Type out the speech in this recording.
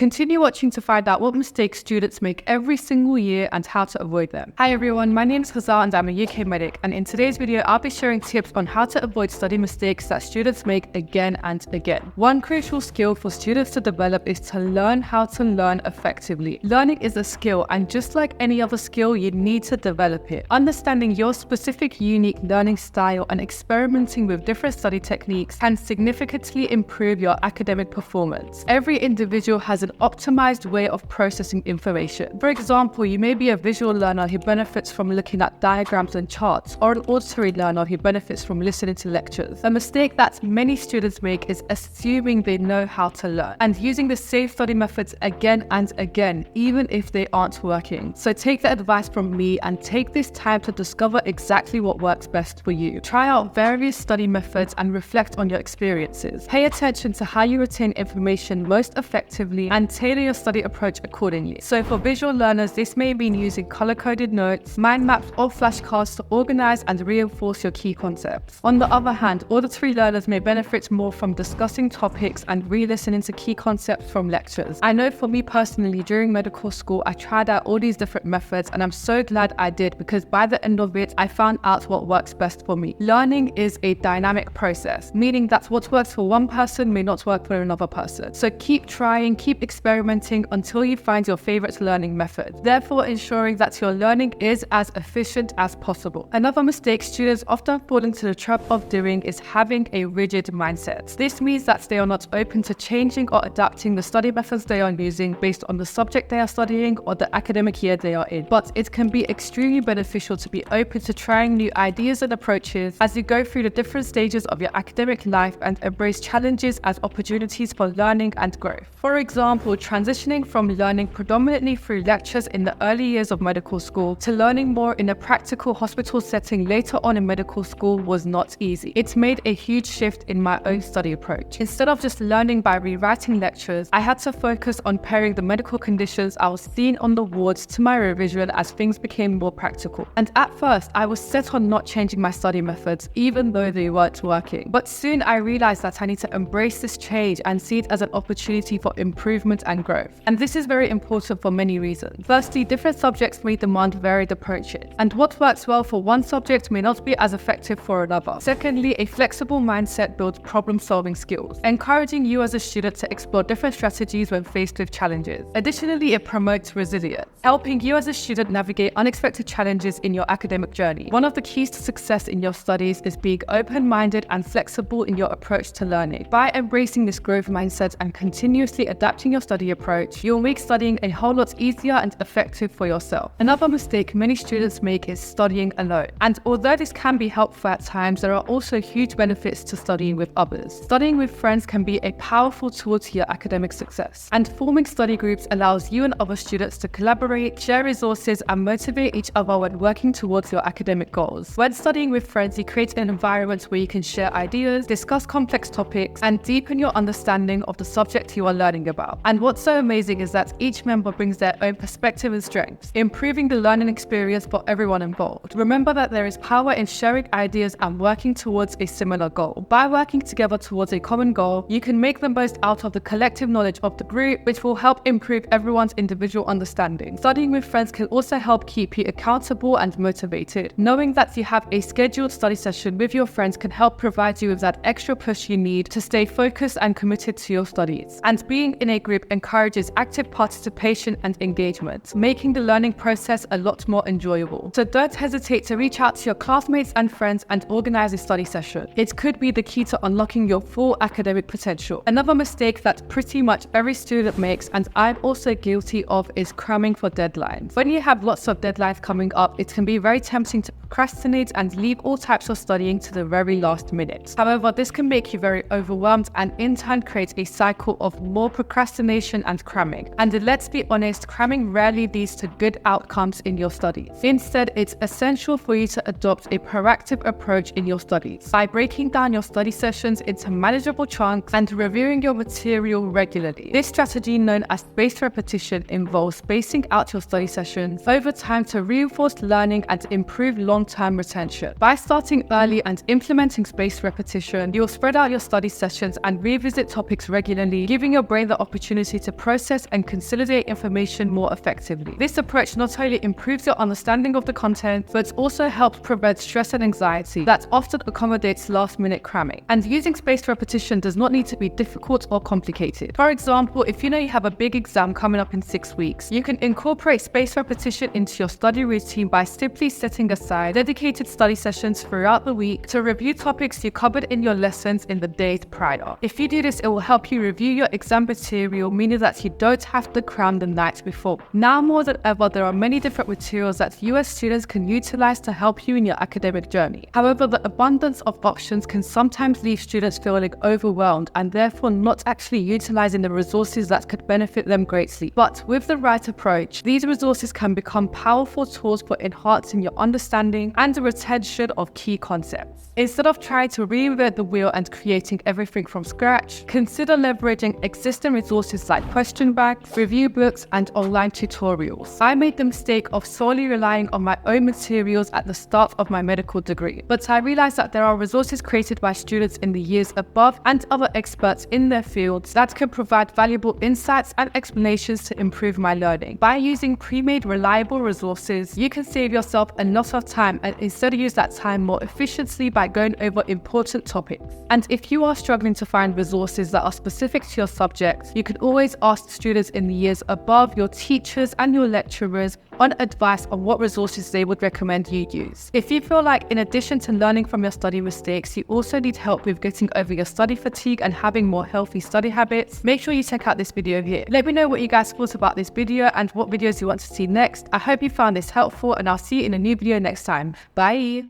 Continue watching to find out what mistakes students make every single year and how to avoid them. Hi everyone, my name is Hazal and I'm a UK medic, and in today's video I'll be sharing tips on how to avoid study mistakes that students make again and again. One crucial skill for students to develop is to learn how to learn effectively. Learning is a skill, and just like any other skill, you need to develop it. Understanding your specific unique learning style and experimenting with different study techniques can significantly improve your academic performance. Every individual has an optimized way of processing information. For example, you may be a visual learner who benefits from looking at diagrams and charts, or an auditory learner who benefits from listening to lectures. A mistake that many students make is assuming they know how to learn and using the same study methods again and again, even if they aren't working. So take the advice from me and take this time to discover exactly what works best for you. Try out various study methods and reflect on your experiences. Pay attention to how you retain information most effectively and tailor your study approach accordingly. So for visual learners, this may mean using color-coded notes, mind maps, or flashcards to organize and reinforce your key concepts. On the other hand, auditory learners may benefit more from discussing topics and re-listening to key concepts from lectures. I know for me personally, during medical school, I tried out all these different methods, and I'm so glad I did, because by the end of it, I found out what works best for me. Learning is a dynamic process, meaning that what works for one person may not work for another person. So keep trying, keep experimenting until you find your favorite learning method, therefore ensuring that your learning is as efficient as possible. Another mistake students often fall into the trap of doing is having a rigid mindset. This means that they are not open to changing or adapting the study methods they are using based on the subject they are studying or the academic year they are in. But it can be extremely beneficial to be open to trying new ideas and approaches as you go through the different stages of your academic life and embrace challenges as opportunities for learning and growth. For example, transitioning from learning predominantly through lectures in the early years of medical school to learning more in a practical hospital setting later on in medical school was not easy. It made a huge shift in my own study approach. Instead of just learning by rewriting lectures, I had to focus on pairing the medical conditions I was seeing on the wards to my revision as things became more practical. And at first, I was set on not changing my study methods, even though they weren't working. But soon I realized that I need to embrace this change and see it as an opportunity for improvement and growth. And this is very important for many reasons. Firstly, different subjects may demand varied approaches, and what works well for one subject may not be as effective for another. Secondly, a flexible mindset builds problem-solving skills, encouraging you as a student to explore different strategies when faced with challenges. Additionally, it promotes resilience, helping you as a student navigate unexpected challenges in your academic journey. One of the keys to success in your studies is being open-minded and flexible in your approach to learning. By embracing this growth mindset and continuously adapting your study approach, you'll make studying a whole lot easier and effective for yourself. Another mistake many students make is studying alone. And although this can be helpful at times, there are also huge benefits to studying with others. Studying with friends can be a powerful tool to your academic success. And forming study groups allows you and other students to collaborate, share resources, and motivate each other when working towards your academic goals. When studying with friends, you create an environment where you can share ideas, discuss complex topics, and deepen your understanding of the subject you are learning about. And what's so amazing is that each member brings their own perspective and strengths, improving the learning experience for everyone involved. Remember that there is power in sharing ideas and working towards a similar goal. By working together towards a common goal, you can make the most out of the collective knowledge of the group, which will help improve everyone's individual understanding. Studying with friends can also help keep you accountable and motivated. Knowing that you have a scheduled study session with your friends can help provide you with that extra push you need to stay focused and committed to your studies. And being in a group encourages active participation and engagement, making the learning process a lot more enjoyable. So don't hesitate to reach out to your classmates and friends and organize a study session. It could be the key to unlocking your full academic potential. Another mistake that pretty much every student makes, and I'm also guilty of, is cramming for deadlines. When you have lots of deadlines coming up, it can be very tempting to procrastinate and leave all types of studying to the very last minute. However, this can make you very overwhelmed and in turn create a cycle of more procrastination and cramming. And let's be honest, cramming rarely leads to good outcomes in your studies. Instead, it's essential for you to adopt a proactive approach in your studies by breaking down your study sessions into manageable chunks and reviewing your material regularly. This strategy, known as spaced repetition, involves spacing out your study sessions over time to reinforce learning and improve long-term retention. By starting early and implementing spaced repetition, you'll spread out your study sessions and revisit topics regularly, giving your brain the opportunity opportunity to process and consolidate information more effectively. This approach not only improves your understanding of the content, but also helps prevent stress and anxiety that often accommodates last-minute cramming. And using spaced repetition does not need to be difficult or complicated. For example, if you know you have a big exam coming up in 6 weeks, you can incorporate spaced repetition into your study routine by simply setting aside dedicated study sessions throughout the week to review topics you covered in your lessons in the days prior. If you do this, it will help you review your exam material, meaning that you don't have to cram the night before. Now more than ever, there are many different materials that US students can utilize to help you in your academic journey. However, the abundance of options can sometimes leave students feeling overwhelmed and therefore not actually utilizing the resources that could benefit them greatly. But with the right approach, these resources can become powerful tools for enhancing your understanding and the retention of key concepts. Instead of trying to reinvent the wheel and creating everything from scratch, consider leveraging existing resources like question banks, review books, and online tutorials. I made the mistake of solely relying on my own materials at the start of my medical degree, but I realized that there are resources created by students in the years above and other experts in their fields that can provide valuable insights and explanations to improve my learning. By using pre-made reliable resources, you can save yourself a lot of time and instead use that time more efficiently by going over important topics. And if you are struggling to find resources that are specific to your subject, you can always ask students in the years above, your teachers and your lecturers on advice on what resources they would recommend you use. If you feel like in addition to learning from your study mistakes, you also need help with getting over your study fatigue and having more healthy study habits, make sure you check out this video here. Let me know what you guys thought about this video and what videos you want to see next. I hope you found this helpful and I'll see you in a new video next time. Bye!